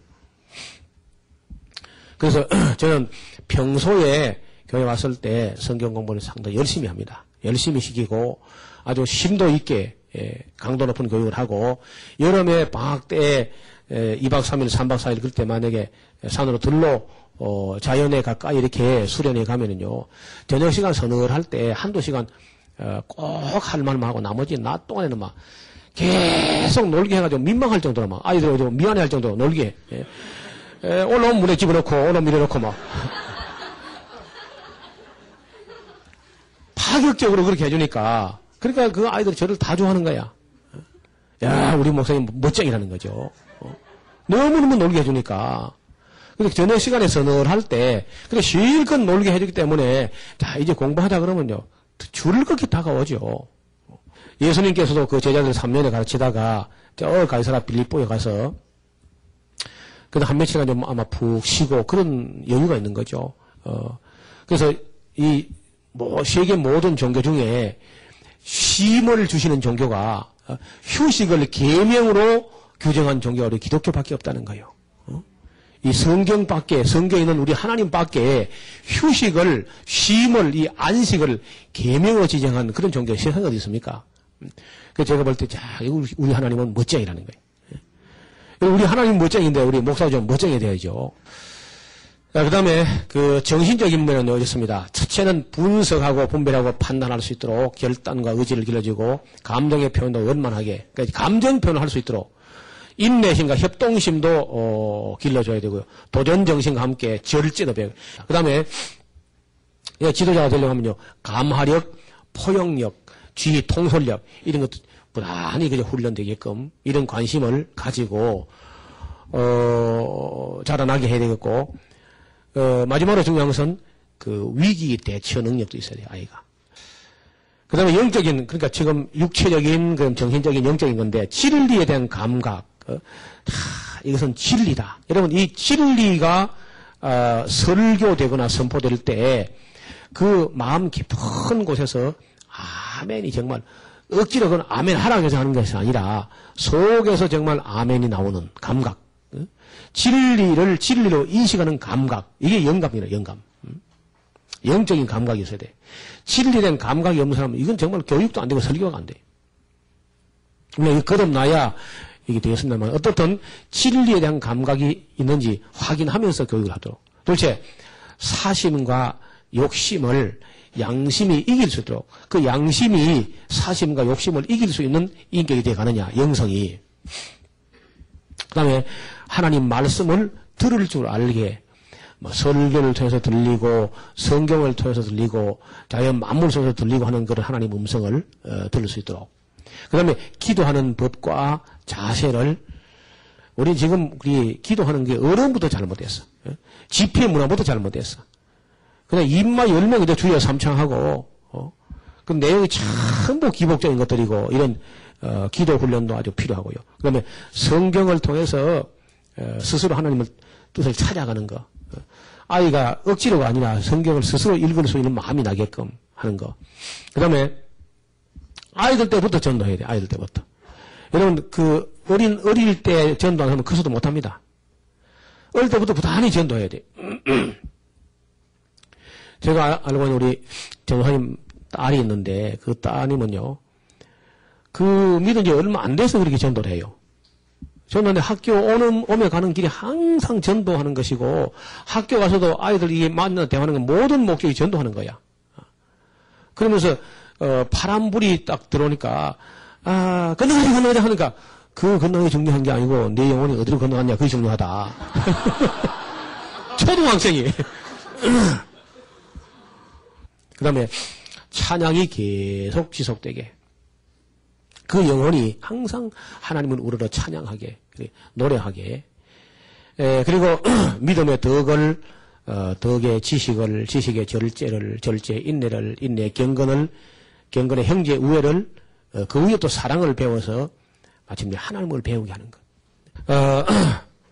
그래서 저는 평소에 교회 왔을 때 성경 공부를 상당히 열심히 합니다. 열심히 시키고 아주 심도 있게 강도 높은 교육을 하고 여름에 방학 때 2박 3일, 3박 4일 그럴 때 만약에 산으로 들러 자연에 가까이 이렇게 수련회 가면은요. 저녁 시간 서늘할 때 한두 시간 꼭 할 말만 하고 나머지 낮 동안에는 막 계속 놀게 해가지고 민망할 정도로 막 아이들 미안해할 정도로 놀게 올라오면 물에 집어넣고 올라오면 밀어넣고 막 파격적으로 그렇게 해주니까 그러니까 그 아이들이 저를 다 좋아하는 거야. 야 우리 목사님 멋쟁이라는 거죠. 너무너무 놀게 해주니까 근데 저녁 시간에 서늘할 때 그래 실컷 놀게 해주기 때문에 자 이제 공부하자 그러면요 줄을 그렇게 다가오죠. 예수님께서도 그 제자들 3년에 가르치다가 가이사라 빌립보에 가서 그래도 한 며칠간 좀 아마 푹 쉬고 그런 여유가 있는 거죠. 그래서 세계 모든 종교 중에 쉼을 주시는 종교가 휴식을 계명으로 규정한 종교가 우리 기독교밖에 없다는 거예요. 이 성경에 있는 우리 하나님밖에 휴식을, 쉼을, 이 안식을 계명으로 지정한 그런 종교가 세상에 어디 있습니까? 그래서 제가 볼 때, 우리 하나님은 멋쟁이라는 거예요. 우리 하나님 멋쟁인데 우리 목사도 좀 멋쟁이 돼야죠. 그 다음에 그 정신적인 면은 어렵습니다. 첫째는 분석하고 분별하고 판단할 수 있도록 결단과 의지를 길러주고 감정의 표현도 원만하게, 그러니까 감정 표현을 할 수 있도록 인내심과 협동심도 길러줘야 되고요. 도전정신과 함께 절제도 배우고. 그 다음에 지도자가 되려고 하면요. 감화력, 포용력, 지휘 통솔력 이런 것도 부단히 그저 훈련되게끔 이런 관심을 가지고 자라나게 해야 되겠고 마지막으로 중요한 것은 그 위기 대처 능력도 있어야 돼요, 아이가. 그 다음에 영적인, 그러니까 지금 육체적인, 그런 정신적인, 영적인 건데, 진리에 대한 감각, 이것은 진리다. 여러분, 이 진리가, 설교되거나 선포될 때, 그 마음 깊은 곳에서, 아멘이 정말, 억지로 그건 아멘 하라고 해서 하는 것이 아니라, 속에서 정말 아멘이 나오는 감각. 진리를 진리로 인식하는 감각. 이게 영감이라, 영감. 영적인 감각이 있어야 돼. 진리된 감각이 없는 사람은 이건 정말 교육도 안 되고 설교가 안 돼. 물론 거듭나야 이게 되겠습니다만 어떻든 진리에 대한 감각이 있는지 확인하면서 교육을 하도록. 도대체 사심과 욕심을 양심이 이길 수 있도록 그 양심이 사심과 욕심을 이길 수 있는 인격이 되어가느냐, 영성이. 그 다음에 하나님 말씀을 들을 줄 알게, 설교를 통해서 들리고, 성경을 통해서 들리고, 자연 만물 속에서 들리고 하는 그런 하나님 음성을 들을 수 있도록. 그 다음에 기도하는 법과 자세를, 우리 지금 우리 기도하는 게 어른부터 잘못됐어. 집회 문화부터 잘못됐어. 그냥 입만 열면 이제 주여 삼창하고, 그 내용이 전부 기복적인 것들이고, 이런, 기도 훈련도 아주 필요하고요. 그 다음에 성경을 통해서, 스스로 하나님을 뜻을 찾아가는 거. 아이가 억지로가 아니라 성경을 스스로 읽을 수 있는 마음이 나게끔 하는 거. 그 다음에, 아이들 때부터 전도해야 돼, 아이들 때부터. 여러분, 어릴 때 전도 안 하면 커서도 못 합니다. 어릴 때부터 부단히 전도해야 돼. 제가 알고 있는 우리 전도사님 딸이 있는데, 그 따님은요, 믿은 지 얼마 안 돼서 그렇게 전도를 해요. 전도하는데 학교 오며 가는 길이 항상 전도하는 것이고, 학교 가서도 아이들 이게 만나 대화하는 건 모든 목적이 전도하는 거야. 그러면서, 파란불이 딱 들어오니까, 건너가자 하니까, 그 건너기 중요한 게 아니고, 내 영혼이 어디로 건너갔냐, 그게 중요하다. 초등학생이. 그 다음에, 찬양이 계속 지속되게. 그 영혼이 항상 하나님을 우러러 찬양하게, 노래하게. 그리고 믿음의 덕의 지식의 절제, 인내의 경건의 형제 우애를, 그 위에 또 사랑을 배워서 마침내 하나님을 배우게 하는 것.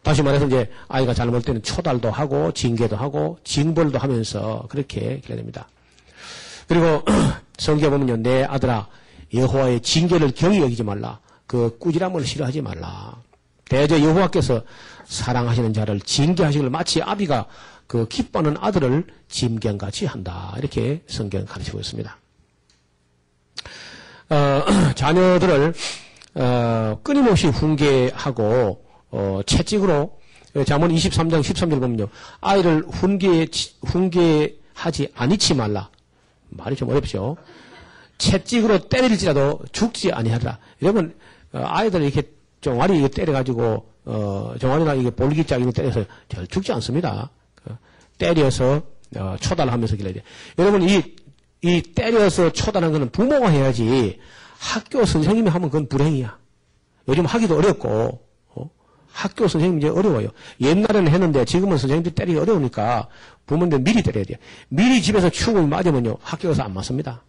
다시 말해서 이제 아이가 잘못할 때는 초달도 하고, 징계도 하고, 징벌도 하면서 그렇게 해야 됩니다. 그리고 성경에 보면요, 내 아들아, 여호와의 징계를 경히 여기지 말라. 그 꾸지람을 싫어하지 말라. 대저 여호와께서 사랑하시는 자를 징계하시기를 마치 아비가 그 기뻐하는 아들을 짐경같이 한다. 이렇게 성경 가르치고 있습니다. 자녀들을 끊임없이 훈계하고 채찍으로 잠언 23장 13절 보면요. 아이를 훈계하지 아니치 말라. 말이 좀 어렵죠. 채찍으로 때릴지라도 죽지 아니하리라. 이러면 아이들 이렇게 종아리 때려가지고 종아리나 이게 볼기짝 이거 때려서 잘 죽지 않습니다. 때려서 초달하면서 길러야 돼. 여러분 이 때려서 초달하는 거는 부모가 해야지 학교 선생님이 하면 그건 불행이야. 요즘 하기도 어렵고 학교 선생님이 이제 어려워요. 옛날에는 했는데 지금은 선생님들이 때리기 어려우니까 부모님들 미리 때려야 돼요. 미리 집에서 추궁이 맞으면요 학교 가서 안 맞습니다.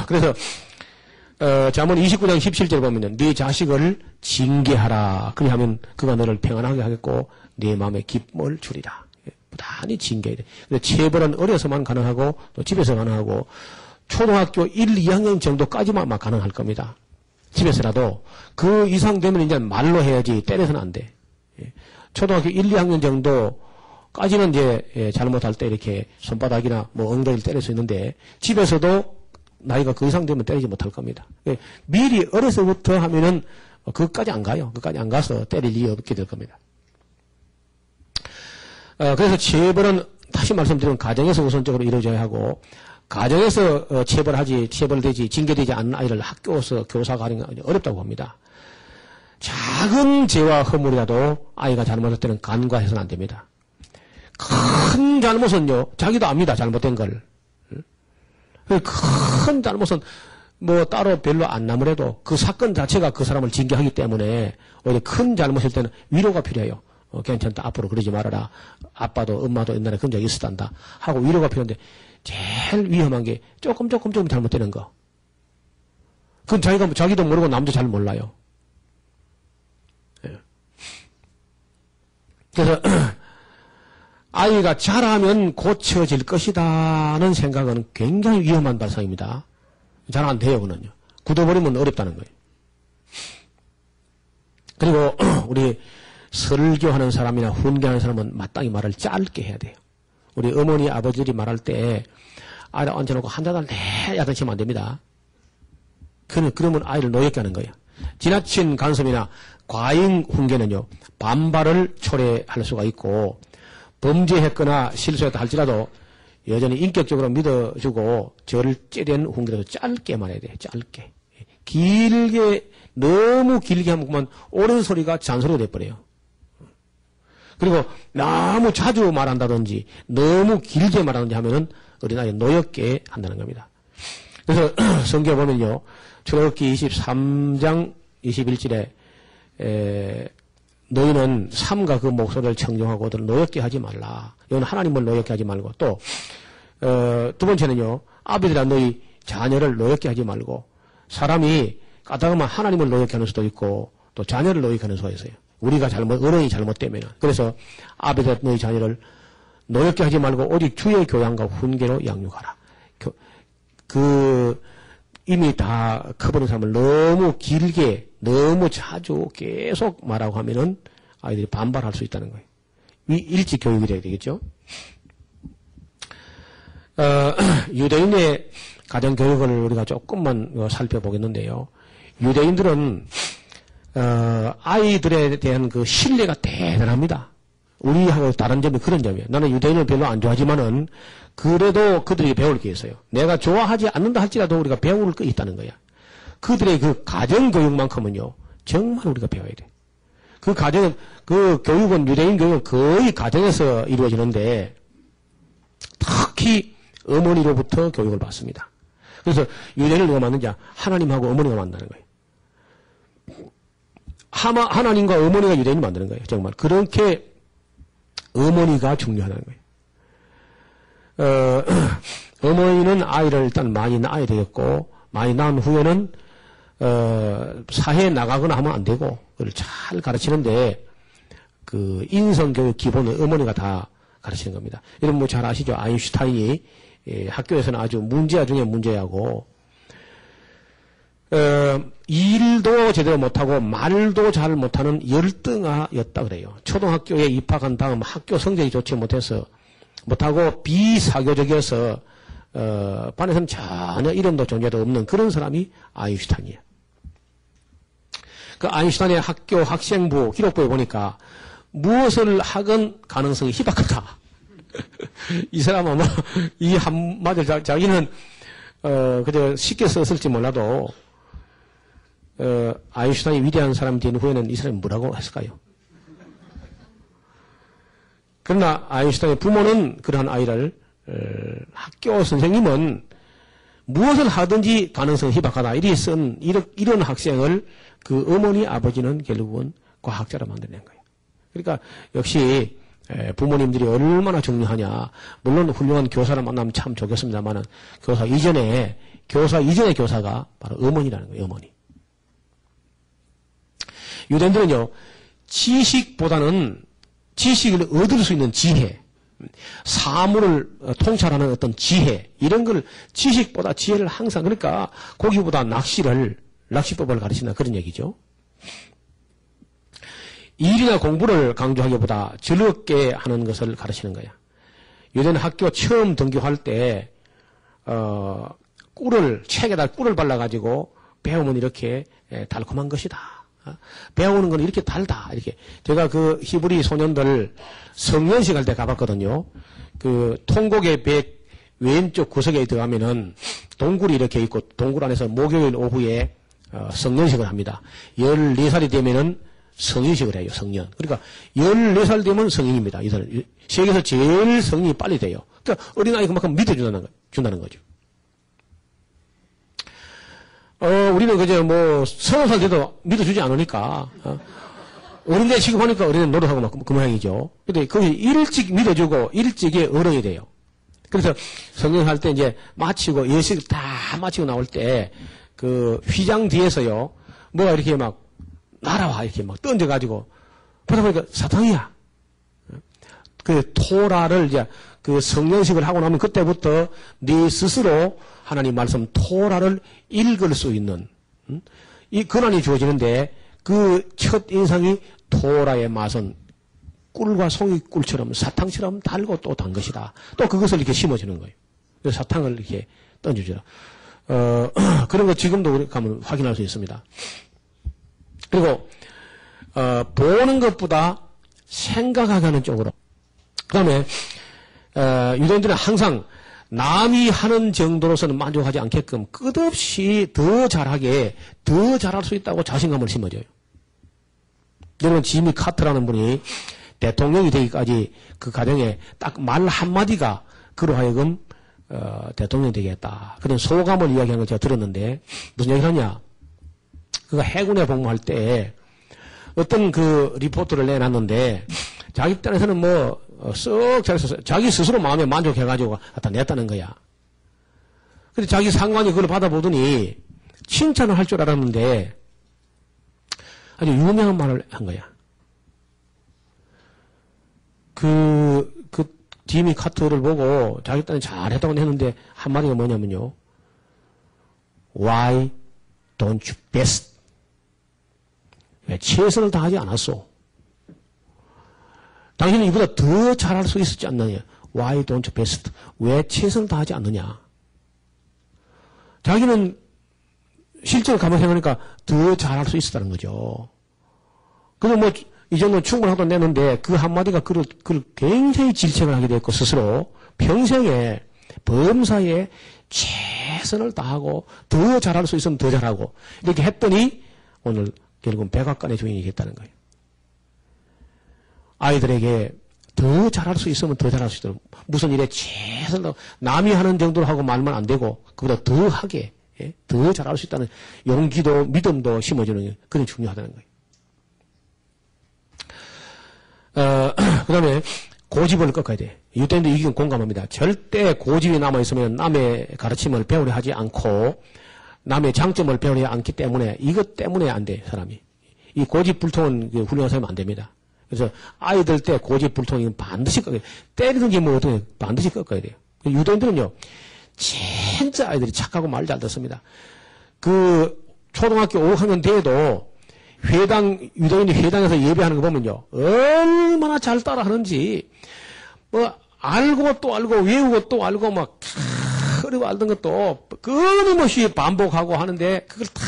그래서, 잠언 29장 17절 보면은, 네 자식을 징계하라. 그리하면 그가 너를 평안하게 하겠고, 네 마음에 기쁨을 주리라. 부단히 징계해야 돼. 근데 체벌은 어려서만 가능하고, 또 집에서 가능하고, 초등학교 1, 2학년 정도까지만 막 가능할 겁니다. 집에서라도, 그 이상 되면 이제 말로 해야지, 때려서는 안 돼. 초등학교 1, 2학년 정도까지는 이제, 잘못할 때 이렇게 손바닥이나 뭐 엉덩이를 때릴 수 있는데, 집에서도 나이가 그 이상 되면 때리지 못할 겁니다. 미리 어려서부터 하면은 그것까지 안 가요. 그것까지 안 가서 때릴 일이 없게 될 겁니다. 그래서 체벌은 다시 말씀드리면 가정에서 우선적으로 이루어져야 하고, 가정에서 체벌되지, 징계되지 않는 아이를 학교에서 교사가 하는 건 어렵다고 봅니다. 작은 죄와 허물이라도 아이가 잘못할 때는 간과해서는 안 됩니다. 큰 잘못은요, 자기도 압니다, 잘못된 걸. 큰 잘못은 뭐 따로 별로 안 나무래도 그 사건 자체가 그 사람을 징계하기 때문에 오히려 큰 잘못일 때는 위로가 필요해요. 괜찮다, 앞으로 그러지 말아라. 아빠도 엄마도 옛날에 그런 적이 있었단다 하고 위로가 필요한데, 제일 위험한 게 조금 잘못되는 거. 그건 자기도 모르고 남도 잘 몰라요. 예. 그래서 아이가 자라면 고쳐질 것이다는 생각은 굉장히 위험한 발상입니다. 잘 안 돼요, 그는요. 굳어버리면 어렵다는 거예요. 그리고 우리 설교하는 사람이나 훈계하는 사람은 마땅히 말을 짧게 해야 돼요. 우리 어머니, 아버지들이 말할 때 아이를 얹어놓고 한 잔을 내야단 치면 안 됩니다. 그러면 아이를 노엽게 하는 거예요. 지나친 간섭이나 과잉 훈계는요, 반발을 초래할 수가 있고, 범죄했거나 실수했다 할지라도 여전히 인격적으로 믿어주고 절제된 훈계라도 짧게 말해야 돼요. 짧게. 길게, 너무 길게 하면 옳은 소리가 잔소리가 돼버려요. 그리고 너무 자주 말한다든지 너무 길게 말하든지 하면은 어린아이 노엽게 한다는 겁니다. 그래서 성경에 보면요, 출애굽기 23장 21절에 너희는 삼가 그 목소리를 청정하고 그들을 노엽게 하지 말라. 이건 하나님을 노엽게 하지 말고, 또 두 번째는요, 아비들아 너희 자녀를 노엽게 하지 말고, 사람이 까다로우면 하나님을 노엽게 하는 수도 있고 또 자녀를 노엽게 하는 수가 있어요. 우리가 어른이 잘못되면. 그래서 아비들 너희 자녀를 노엽게 하지 말고 오직 주의 교양과 훈계로 양육하라. 이미 다 커버린 사람을 너무 길게, 너무 자주 계속 말하고 하면은 아이들이 반발할 수 있다는 거예요. 일찍 교육이 돼야 되겠죠. 유대인의 가정교육을 우리가 조금만 살펴보겠는데요. 유대인들은, 아이들에 대한 그 신뢰가 대단합니다. 우리하고 다른 점이 그런 점이에요. 나는 유대인을 별로 안 좋아하지만은, 그래도 그들이 배울 게 있어요. 내가 좋아하지 않는다 할지라도 우리가 배울 게 있다는 거야. 그들의 그 가정교육만큼은요, 정말 우리가 배워야 돼. 그 교육은, 유대인 교육은 거의 가정에서 이루어지는데, 특히 어머니로부터 교육을 받습니다. 그래서 유대인을 누가 만드냐? 하나님하고 어머니가 만나는 거예요. 하나님과 어머니가 유대인을 만드는 거예요. 정말. 그렇게 어머니가 중요하다는 거예요. 어머니는 아이를 일단 많이 낳아야 되겠고, 많이 낳은 후에는, 사회에 나가거나 하면 안 되고, 그걸 잘 가르치는데, 그, 인성교육 기본은 어머니가 다 가르치는 겁니다. 여러분 뭐 잘 아시죠? 아인슈타인이 학교에서는 아주 문제아 중에 문제하고, 일도 제대로 못하고 말도 잘 못하는 열등아였다 그래요. 초등학교에 입학한 다음 학교 성적이 좋지 못하고 비사교적이어서 반에서는 전혀 이름도 존재도 없는 그런 사람이 아인슈타인이에요. 그 아인슈타인의 학교 학생부 기록부에 보니까 무엇을 하건 가능성이 희박하다. 이 사람 아마 이 한마디 자기는 그저 쉽게 썼을지 몰라도 아인슈타인이 위대한 사람이 된 후에는 이 사람이 뭐라고 했을까요? 그러나 아인슈타인의 부모는 그러한 아이를 학교 선생님은 무엇을 하든지 가능성이 희박하다. 이런 학생을 그 어머니 아버지는 결국은 과학자로 만들어낸 거예요. 그러니까 역시 부모님들이 얼마나 중요하냐. 물론 훌륭한 교사를 만나면 참 좋겠습니다만은 교사 이전의 교사가 바로 어머니라는 거예요. 어머니. 유대인들은요, 지식보다는 지식을 얻을 수 있는 지혜, 사물을 통찰하는 어떤 지혜, 이런 걸 지식보다 지혜를 항상, 그러니까 고기보다 낚시법을 가르치는 그런 얘기죠. 일이나 공부를 강조하기보다 즐겁게 하는 것을 가르치는 거야. 유대인 학교 처음 등교할 때, 책에다 꿀을 발라가지고 배우면 이렇게 달콤한 것이다. 배우는 건 이렇게 달다. 이렇게. 제가 그 히브리 소년들 성년식 할 때 가봤거든요. 그 통곡의 백 왼쪽 구석에 들어가면은 동굴이 이렇게 있고 동굴 안에서 목요일 오후에 성년식을 합니다. 14살이 되면은 성인식을 해요. 성년. 그러니까 14살 되면 성인입니다. 이 사람 세계에서 제일 성인이 빨리 돼요. 그러니까 어린아이 그만큼 믿어준다는 거죠. 우리는 그저 뭐 30살 돼도 믿어주지 않으니까 어린애 취급하니까 어린애 노릇하고 막 그 모양이죠. 근데 거기 일찍 믿어주고 일찍이 어른이 돼요. 그래서 성년할 때 이제 마치고 예식을 다 마치고 나올 때 그 휘장 뒤에서요 뭐가 이렇게 막 날아와 이렇게 막 던져가지고 보다 보니까 사탕이야. 그 토라를 이제 그 성년식을 하고 나면 그때부터 네 스스로 하나님 말씀 토라를 읽을 수 있는 이 권한이 주어지는데 그 첫 인상이 토라의 맛은 꿀과 송이꿀처럼 사탕처럼 달고 또 단 것이다. 또 그것을 이렇게 심어주는 거예요. 그래서 사탕을 이렇게 던져주라. 그런 거 지금도 우리 가면 확인할 수 있습니다. 그리고 보는 것보다 생각하게 하는 쪽으로. 그 다음에 유대인들은 항상 남이 하는 정도로서는 만족하지 않게끔 끝없이 더 잘하게 더 잘할 수 있다고 자신감을 심어줘요. 여러분 지미 카터라는 분이 대통령이 되기까지 그 과정에 딱 말 한마디가 그로 하여금 대통령이 되겠다. 그런 소감을 이야기하는 걸 제가 들었는데 무슨 얘기를 하냐. 그가 해군에 복무할 때 어떤 그 리포트를 내놨는데 자기 입장에서는 뭐 썩 잘했었어요. 자기 스스로 마음에 만족해가지고 갖다 냈다는 거야. 근데 자기 상관이 그걸 받아보더니 칭찬을 할 줄 알았는데 아주 유명한 말을 한 거야. 그 디미 카터를 보고 자기 딴에 잘했다고 했는데 한마디가 뭐냐면요. Why don't you best? 왜 최선을 다하지 않았어? 당신은 이보다 더 잘할 수 있었지 않느냐? Why don't you best? 왜 최선을 다하지 않느냐? 자기는 실제로 가만히 생각하니까 더 잘할 수 있었다는 거죠. 그래서 뭐 이 정도는 충분하다고 내는데 그 한마디가 그를 굉장히 질책을 하게 됐고 스스로 평생에 범사에 최선을 다하고 더 잘할 수 있으면 더 잘하고 이렇게 했더니 오늘 결국은 백악관의 주인이 됐다는 거예요. 아이들에게 더 잘할 수 있으면 더 잘할 수 있도록 무슨 일에 최선을 남이 하는 정도로 하고 말만 안 되고 그보다 더 하게 더 잘할 수 있다는 용기도 믿음도 심어주는 게 그게 중요하다는 거예요. 그 다음에 고집을 꺾어야 돼. 유대인도 이건 공감합니다. 절대 고집이 남아있으면 남의 가르침을 배우려 하지 않고 남의 장점을 배우려 않기 때문에 이것 때문에 안 돼, 사람이. 이 고집불통은 훌륭한 사람이 안 됩니다. 그래서 아이들 때 고집불통이 반드시 꺾어야 돼. 때리든지 뭐 어떻게 반드시 꺾어야 돼요. 유대인들은요, 진짜 아이들이 착하고 말 잘 듣습니다. 그 초등학교 5학년 돼도 유대인이 회당에서 예배하는 거 보면요. 얼마나 잘 따라 하는지, 뭐, 알고 또 알고, 외우고 또 알고, 막, 흐르고 알던 것도 끊임없이 반복하고 하는데, 그걸 다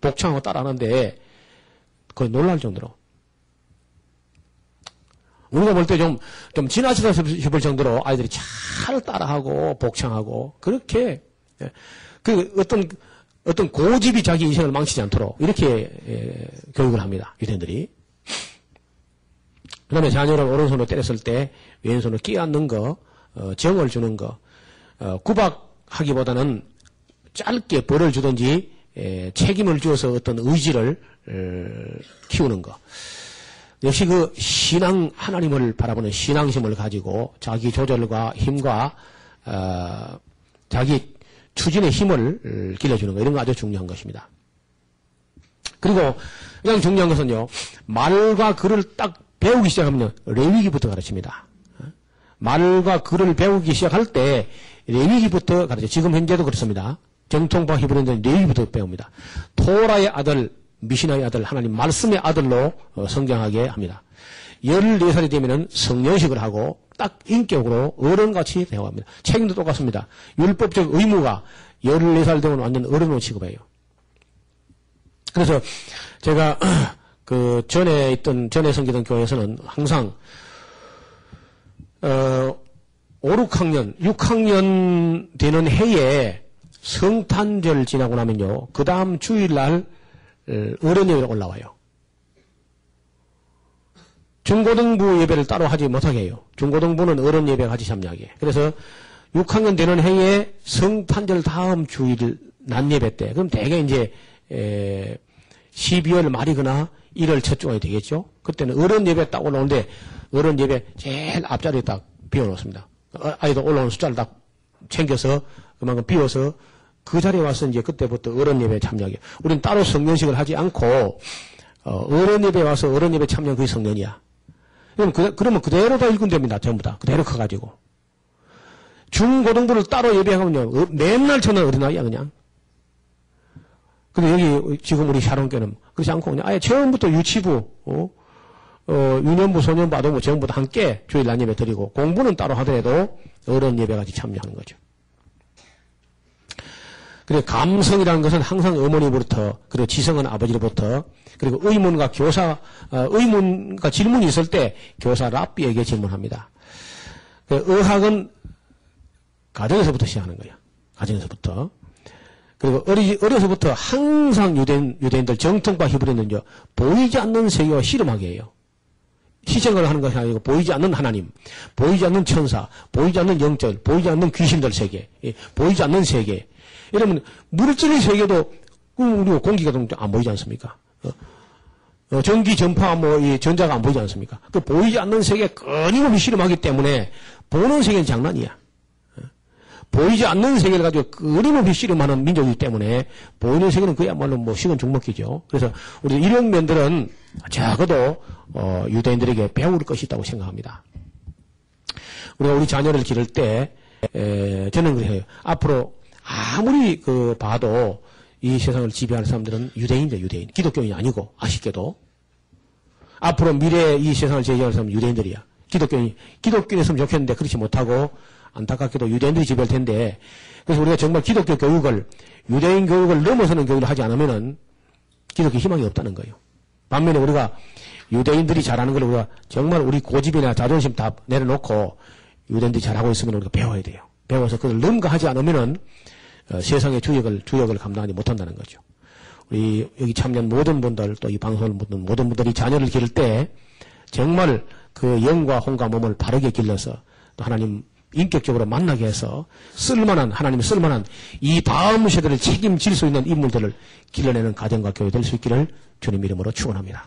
복창하고 따라 하는데, 거의 놀랄 정도로. 우리가 볼 때 좀 지나치다 싶을 정도로 아이들이 잘 따라하고, 복창하고, 그렇게, 어떤 고집이 자기 인생을 망치지 않도록 이렇게 교육을 합니다. 유대인들이. 그 다음에 자녀를 오른손으로 때렸을 때 왼손으로 끼얹는 거, 정을 주는 거, 구박하기보다는 짧게 벌을 주든지 책임을 주어서 어떤 의지를 키우는 거. 역시 그 신앙, 하나님을 바라보는 신앙심을 가지고 자기 조절과 힘과 자기 추진의 힘을 길러주는 거, 이런 거 아주 중요한 것입니다. 그리고 가장 중요한 것은요, 말과 글을 딱 배우기 시작하면 레위기부터 가르칩니다. 말과 글을 배우기 시작할 때 레위기부터 가르쳐요. 지금 현재도 그렇습니다. 정통파 히브리인들은 레위기부터 배웁니다. 토라의 아들, 미시나의 아들, 하나님 말씀의 아들로 성장하게 합니다. 14살이 되면은 성년식을 하고 딱 인격으로 어른같이 대화합니다. 책임도 똑같습니다. 율법적 의무가 14살 되면 완전 어른으로 취급해요. 그래서 제가 그 전에 섬기던 교회에서는 항상 5, 6학년 되는 해에 성탄절 지나고 나면요, 그 다음 주일날 어른 예배가 올라와요. 중고등부 예배를 따로 하지 못하게 해요. 중고등부는 어른 예배가 같이 참여하게. 그래서 6학년 되는 해에 성탄절 다음 주일 낮 예배 때, 그럼 대개 이제 12월 말이거나 1월 첫 주가 되겠죠. 그때는 어른 예배 딱 올라오는데 어른 예배 제일 앞자리에 딱 비워놓습니다. 아이들 올라오는 숫자를 딱 챙겨서 그만큼 비워서 그 자리에 와서 이제 그때부터 어른 예배에 참여하게. 우리는 따로 성년식을 하지 않고 어른 예배에 와서 어른 예배 참여한 그게 성년이야. 그러면 그대로 다 읽으면 됩니다. 전부 다. 그대로 커가지고. 중고등부를 따로 예배하면요. 맨날 저는 어린아이야, 그냥. 근데 여기 지금 우리 샤론교는 그렇지 않고 그냥 아예 처음부터 유치부, 유년부, 소년부, 아동부 전부 다 함께 주일 날 예배 드리고 공부는 따로 하더라도 어른 예배까지 참여하는 거죠. 그리고 감성이라는 것은 항상 어머니부터, 그리고 지성은 아버지로부터, 그리고 의문과 의문과 질문이 있을 때 교사 랍비에게 질문합니다. 의학은 가정에서부터 시작하는 거야. 가정에서부터. 그리고 어려서부터 항상 유대인들 정통파 히브리는요, 보이지 않는 세계와 씨름하게 해요. 희생을 하는 것이 아니고 보이지 않는 하나님, 보이지 않는 천사, 보이지 않는 영절, 보이지 않는 귀신들 세계, 보이지 않는 세계. 여러분, 물질의 세계도 우리 공기가 안 보이지 않습니까? 전기, 전파, 이 전자가 안 보이지 않습니까? 그 보이지 않는 세계에 끊임없이 씨름하기 때문에 보는 세계는 장난이야. 보이지 않는 세계를 가지고 끊임없이 씨름하는 민족이기 때문에 보이는 세계는 그야말로 식은 죽먹기죠. 그래서 우리 이런 면들은 적어도 유대인들에게 배울 것이 있다고 생각합니다. 우리가 우리 자녀를 기를 때 저는 그래요. 앞으로 아무리 봐도 이 세상을 지배할 사람들은 유대인이죠, 유대인. 기독교인이 아니고, 아쉽게도. 앞으로 미래에 이 세상을 제지할 사람은 유대인들이야. 기독교인이었으면 좋겠는데 그렇지 못하고, 안타깝게도 유대인들이 지배할 텐데, 그래서 우리가 정말 기독교 교육을, 유대인 교육을 넘어서는 교육을 하지 않으면은 기독교 희망이 없다는 거예요. 반면에 우리가 유대인들이 잘하는 걸 우리가 정말 우리 고집이나 자존심 다 내려놓고 유대인들이 잘하고 있으면 우리가 배워야 돼요. 배워서 그걸 능가하지 않으면은 세상의 주역을 감당하지 못한다는 거죠. 우리 여기 참여한 모든 분들, 또 이 방송을 보는 모든 분들이 자녀를 기를 때 정말 그 영과 혼과 몸을 바르게 길러서 또 하나님 인격적으로 만나게 해서 하나님이 쓸만한 이 다음 세대를 책임질 수 있는 인물들을 길러내는 가정과 교회 될 수 있기를 주님 이름으로 축원합니다.